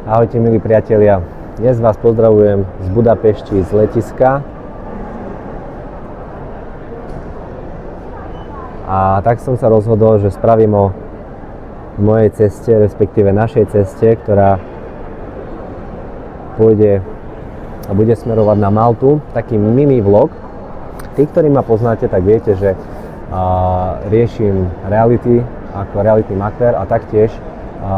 Ahojte milí priatelia, dnes vás pozdravujem z Budapešti, z letiska. A tak som sa rozhodol, že spravím o mojej ceste, respektíve našej ceste, ktorá pôjde a bude smerovať na Maltu, taký mini vlog. Tí, ktorí ma poznáte, tak viete, že riešim reality ako reality maklér a taktiež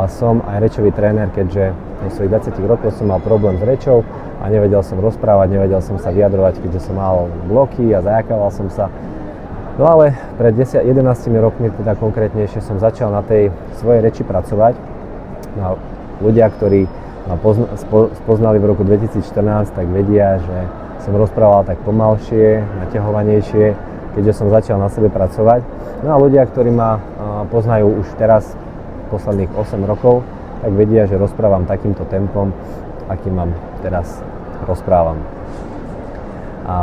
som aj rečový tréner, keďže v svojich 20 rokov som mal problém s rečou a nevedel som rozprávať, nevedel som sa vyjadrovať, keďže som mal bloky a zajakával som sa. No ale pred 11 rokmi, teda konkrétnejšie, som začal na tej svojej reči pracovať. No, ľudia, ktorí ma spoznali v roku 2014, tak vedia, že som rozprával tak pomalšie, naťahovanejšie, keďže som začal na sebe pracovať. No a ľudia, ktorí ma poznajú už teraz posledných 8 rokov, tak vedia, že rozprávam takýmto tempom, akým mám teraz rozprávam. A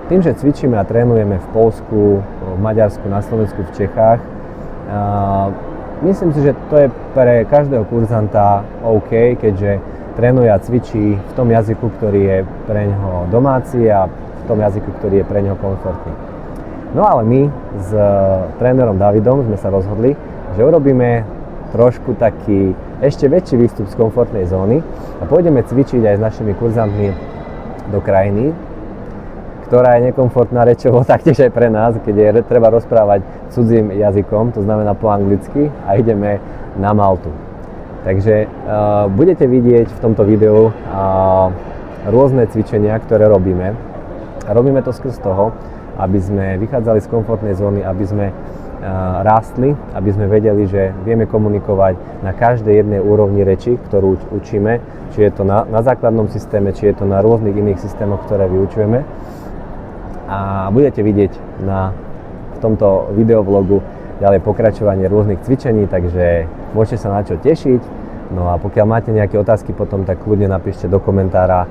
tým, že cvičíme a trénujeme v Poľsku, v Maďarsku, na Slovensku, v Čechách, myslím si, že to je pre každého kurzanta OK, keďže trénuje a cvičí v tom jazyku, ktorý je pre ňoho domáci a v tom jazyku, ktorý je pre ňoho komfortný. No ale my s trénerom Davidom sme sa rozhodli, že urobíme trošku taký ešte väčší výstup z komfortnej zóny a pôjdeme cvičiť aj s našimi kurzantmi do krajiny, ktorá je nekomfortná rečovo taktiež aj pre nás, keď je treba rozprávať cudzím jazykom, to znamená po anglicky, a ideme na Maltu. Takže budete vidieť v tomto videu rôzne cvičenia, ktoré robíme. A robíme to skrz toho, aby sme vychádzali z komfortnej zóny, aby sme rástli, aby sme vedeli, že vieme komunikovať na každej jednej úrovni reči, ktorú učíme, či je to na základnom systéme, či je to na rôznych iných systémoch, ktoré vyučujeme. A budete vidieť v tomto videovlogu ďalej pokračovanie rôznych cvičení, takže môžete sa na čo tešiť. No a pokiaľ máte nejaké otázky potom, tak kľudne napíšte do komentára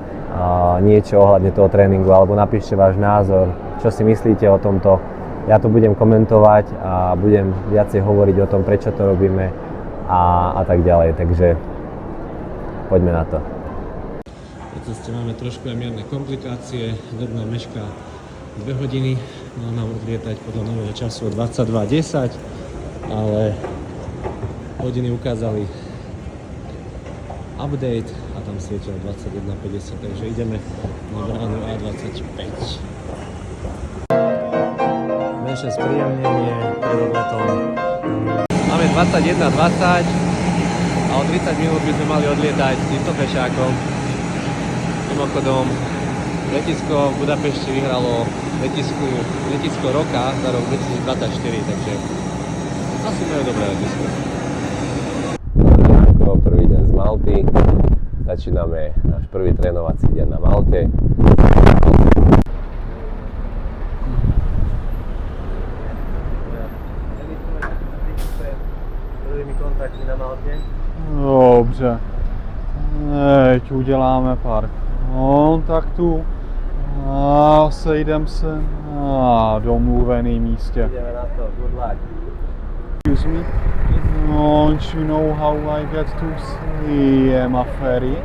niečo ohľadne toho tréningu, alebo napíšte váš názor, čo si myslíte o tomto. Ja to budem komentovať a budem viacej hovoriť o tom, prečo to robíme a tak ďalej. Takže poďme na to. Po ceste máme trošku aj mierne komplikácie, let nám mešká 2 hodiny, mal nám odlietať podľa nového času o 22:10, ale hodiny ukázali update a tam svietil 21:50, takže ideme na bránu A25. Menšie spríjemnenie pred odletom. Máme 21:20 a o 30 minút by sme mali odlietať týmto pešákom. Mimochodom, letisko v Budapešti vyhralo letisko roka za rok 2024, takže asi majú dobré letisko. Prvý deň z Malty. Začíname náš prvý trénovací deň na Malte. Prvými kontakty na Malte. Dobře. Teď uděláme pár kontaktů a sejdem se na domluveném místě. Ideme na to, good luck. Excuse me, don't you know how I get to Siema Ferry?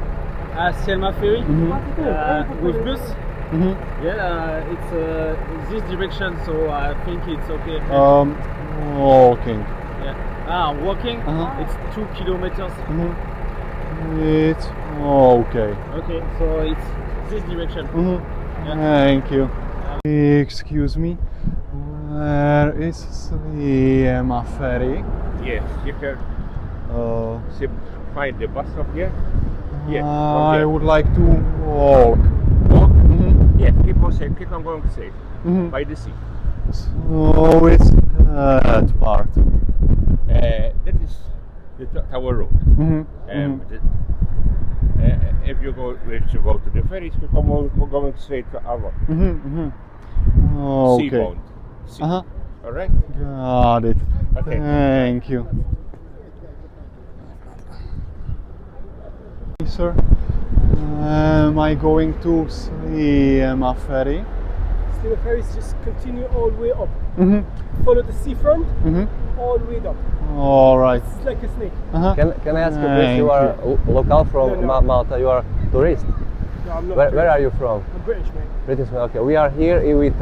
Siema Ferry, with bus. Mm-hmm. Yeah, it's this direction, so I think it's okay. Walking. Yeah. Walking. Uh-huh. It's 2 kilometers. Mm-hmm. It's okay. Okay, so it's this direction. Mm-hmm. Yeah. Thank you. Excuse me, where is Siema Ferry? Yes, you can find the bus up here. Yes, I would like to walk. Walk? Mm-hmm. Yeah, keep on going safe. Mm-hmm. By the sea. So it's that part. That is the Tower Road. Mm-hmm. If you go to the ferries, we're going straight to our Mm-hmm. Mm-hmm. Okay. seabound. Uh-huh. All right. Got it. Okay. Thank you. Sir, am I going to Siema Ferry? Steamer ferries just continue all the way up. Mm-hmm. Follow the seafront Mm-hmm. all the way up. All right. It's like a snake. Uh-huh. Can I ask you, please? You Thank are local from No, no. Malta. You are tourist. No, I'm not. Where are you from? I'm British, mate. British. Okay. We are here with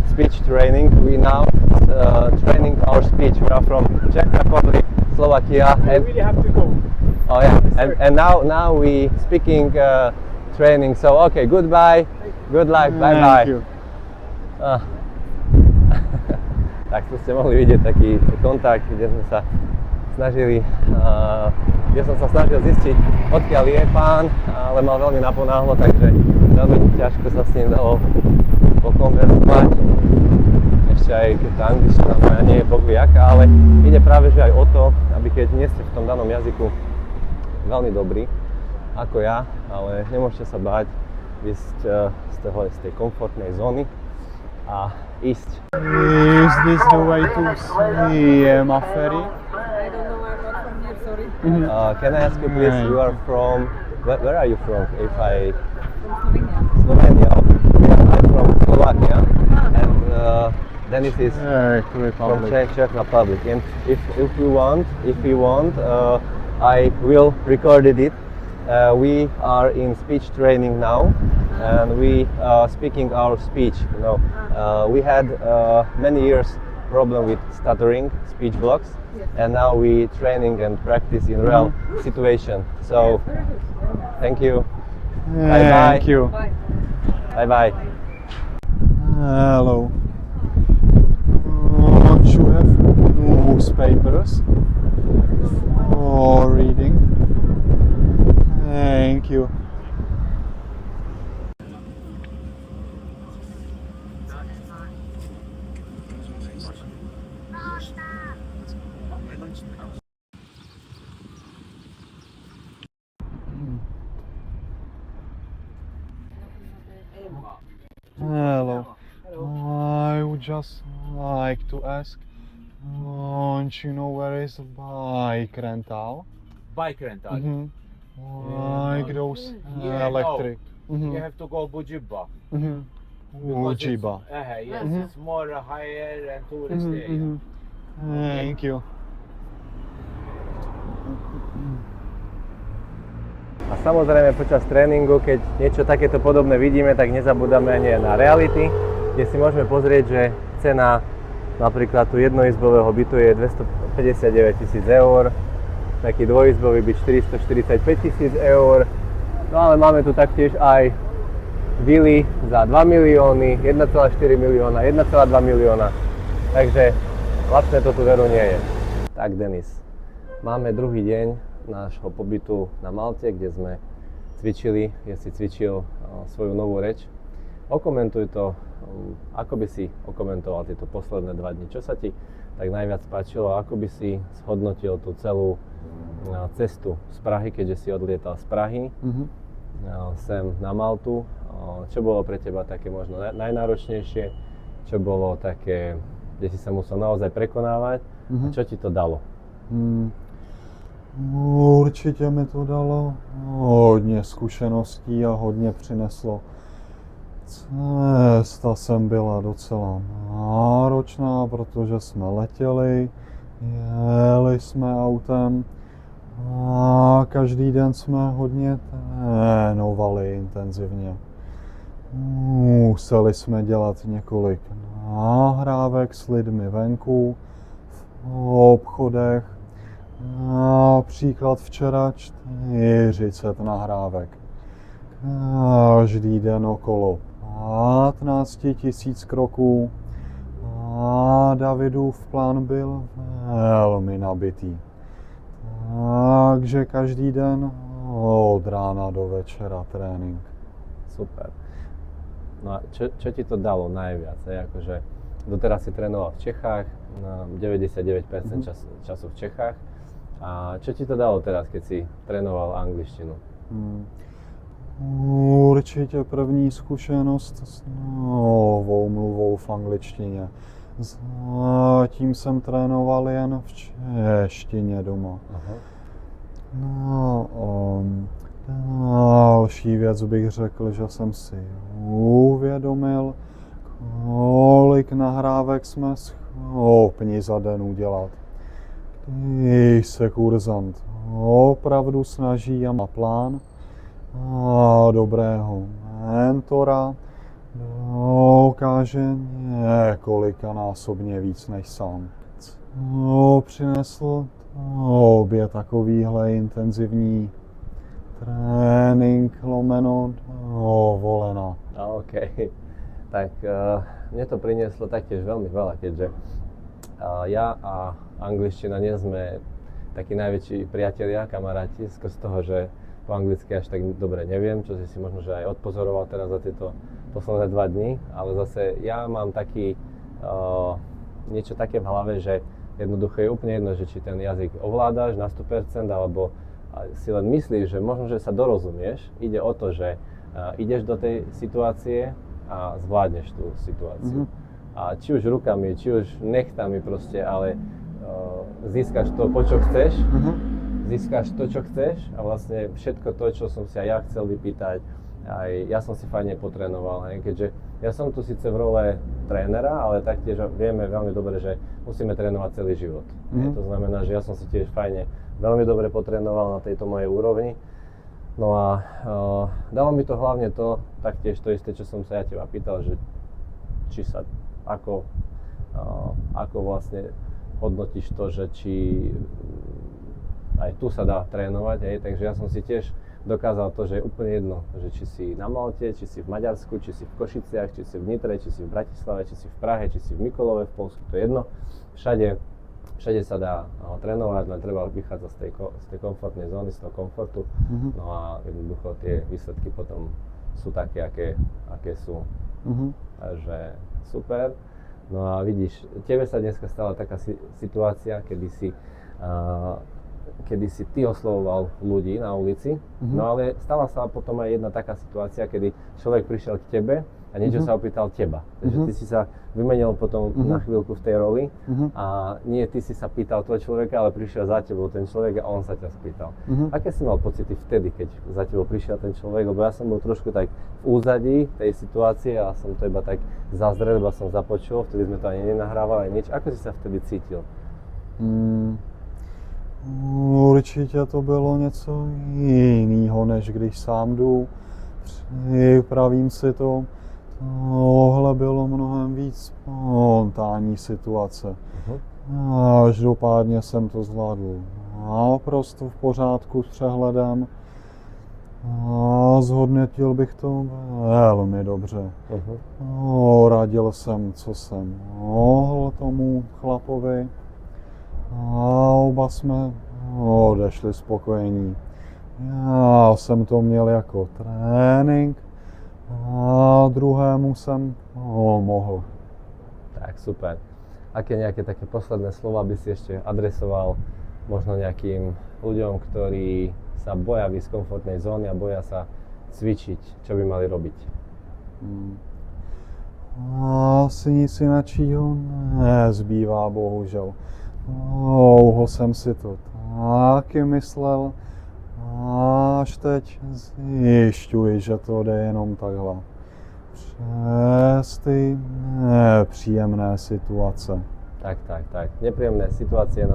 speech training. We now training our speech. We are from Czech Republic, Slovakia, I and really have to go. oh yeah, Yes, sir. and now we speaking training. So okay, goodbye, good luck, bye bye. Thank you. Tak tu ste mohli vidieť taký kontakt, kde sme sa snažili, kde som sa snažil zistiť, odkiaľ je pán, ale mal veľmi naponáhlo, takže veľmi ťažko sa s ním dalo pokonverzovať. Ešte aj keď tá angličtina moja nie je bohu jaká, ale ide práve že aj o to, aby keď nie ste v tom danom jazyku veľmi dobrý, ako ja, ale nemôžete sa báť ísť z tej komfortnej zóny a ísť. Is this the way to Sliema ferry? I don't know, I'm not from here, sorry. Can I ask you please, Yeah. you are from, where are you from? If I, From Slovenia, Slovenia. yeah, I'm from Slovakia, and Denis is Czech from Republic. Czech Republic, and if you want, I will recorded it. We are in speech training now, and we speaking our speech. You know, we had many years problem with stuttering, speech blocks, Yes. and now we training and practice in real situation. So, Very good. Very nice. thank you. Thank you. Bye. Bye bye. Hello. Don't you have newspapers for reading? Thank you. Hello. I would just like to ask, don't you know where is bike rental? Bike rental. Mm-hmm. Like those Yeah, electric. You have to go Bujiba. Mm-hmm. Because it's- Ujiba. Yes, Mhm. it's more higher and tourist area. Thank you. A samozrejme počas tréningu, keď niečo takéto podobné vidíme, tak nezabúdame ani na reality, kde si môžeme pozrieť, že cena napríklad tu jednoizbového bytu je 259 000 eur, taký dvojizbový byt 445 000 eur, no ale máme tu taktiež aj vily za 2 milióny, 1,4 milióna, 1,2 milióna, takže lacné to tu veru nie je. Tak Denis, máme druhý deň nášho pobytu na Malte, kde sme cvičili, ja si cvičil svoju novú reč. Okomentuj to, ako by si okomentoval tieto posledné 2 dni. Čo sa ti tak najviac páčilo, ako by si zhodnotil tú celú cestu z Prahy, keďže si odlietal z Prahy sem na Maltu. Čo bolo pre teba také možno najnáročnejšie, čo bolo také, kde si sa musel naozaj prekonávať a čo ti to dalo? Určitě mi to dalo hodně zkušeností a hodně přineslo. Cesta sem byla docela náročná, protože jsme letěli, jeli jsme autem a každý den jsme hodně trénovali intenzivně. Museli jsme dělat několik nahrávek s lidmi venku, v obchodech. Například včera 40 nahrávek. Každý den okolo 15 000 kroků. A Davidův plán byl velmi nabitý. Takže každý den od rána do večera trénink. Super. No a čo ti to dalo najviac? Akože doteraz si trénoval v Čechách, 99% času v Čechách. A čo ti to dalo teraz, keď si trénoval angličtinu? Určitě první zkušenost s novou mluvou v angličtině. Zatím jsem trénoval jen v češtině doma. Aha. No, další věc bych řekl, že jsem si uvědomil, kolik nahrávek jsme schopni za den udělat. Když se kurzant opravdu snaží a má plán a dobrého mentora, dokáže několikanásobně víc než sám. Co přinesl tobě takovýhle intenzivní trénink lomeno dovolená? OK. Tak mne to prinieslo taktiež veľmi veľa, keďže ja a angličtina nie sme takí najväčší priatelia, kamaráti, skrz toho, že po anglicky až tak dobre neviem, čo si možno že aj odpozoroval teraz za tieto posledné 2 dni, ale zase ja mám taký niečo také v hlave, že jednoducho je úplne jedno, že či ten jazyk ovládaš na 100% alebo si len myslíš, že možno, že sa dorozumieš. Ide o to, že ideš do tej situácie a zvládneš tú situáciu. A či už rukami, či už nechtami proste, ale získaš to, po čo chceš, získaš to, čo chceš a vlastne všetko to, čo som si aj ja chcel vypýtať, aj ja som si fajne potrénoval, keďže ja som tu síce v role trénera, ale taktiež vieme veľmi dobre, že musíme trénovať celý život. To znamená, že ja som si tiež fajne veľmi dobre potrénoval na tejto mojej úrovni. No a dalo mi to hlavne to, taktiež to isté, čo som sa ja teba pýtal, že či sa, ako vlastne hodnotíš to, že či aj tu sa dá trénovať, takže ja som si tiež dokázal to, že je úplne jedno, že či si na Malte, či si v Maďarsku, či si v Košiciach, či si v Nitre, či si v Bratislave, či si v Prahe, či si v Mikulove v Poľsku, to je jedno. Všade sa dá trénovať, len treba vychádzať z tej komfortnej zóny, z toho komfortu. No a jednoducho tie výsledky potom sú také, aké sú. Takže super. No a vidíš, tebe sa dneska stala taká situácia, kedy si ty oslovoval ľudí na ulici, no ale stala sa potom aj jedna taká situácia, kedy človek prišiel k tebe a niečo sa opýtal teba. Takže ty si sa vymenil potom na chvíľku v tej roli a nie ty si sa pýtal toho človeka, ale prišiel za tebou ten človek a on sa ťa spýtal. Aké si mal pocity vtedy, keď za tebou prišiel ten človek? Lebo ja som bol trošku tak v úzadí tej situácie a som to iba tak zazrel, iba som započul, vtedy sme to ani nenahrávali nič. Ako si sa vtedy cítil? Určitě to bylo něco jiného, než když sám jdu, připravím si to. Tohle bylo mnohem víc spontánní situace. Každopádně jsem to zvládl naprosto v pořádku s přehledem a zhodnotil bych to velmi dobře. Radil jsem, co jsem mohl tomu chlapovi a oba jsme odešli spokojení. Já jsem to měl jako trénink a druhému jsem mohl. Tak super. Aké nejaké také posledné slova by si ešte adresoval možno nejakým ľuďom, ktorí sa boja výjsť z komfortnej zóny a boja sa cvičiť, čo by mali robiť? Asi nic jiného nezbývá, bohužel. Dlouho jsem si to taky myslel, až teď zjišťuji, že to jde jenom takhle. Přes ty nepříjemné situace. Tak. Nepríjemné situácie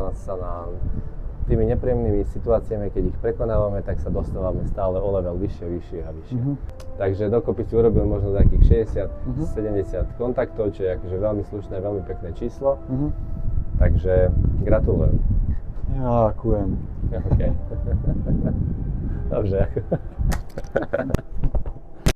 tými nepríjemnými situáciami, keď ich prekonávame, tak sa dostávame stále o level vyššie a vyššie. Takže dokopy si urobil možno takých 60-70 kontaktov, čo je akože veľmi slušné, veľmi pekné číslo. Takže gratulujem. Ďakujem. OK. Dobře.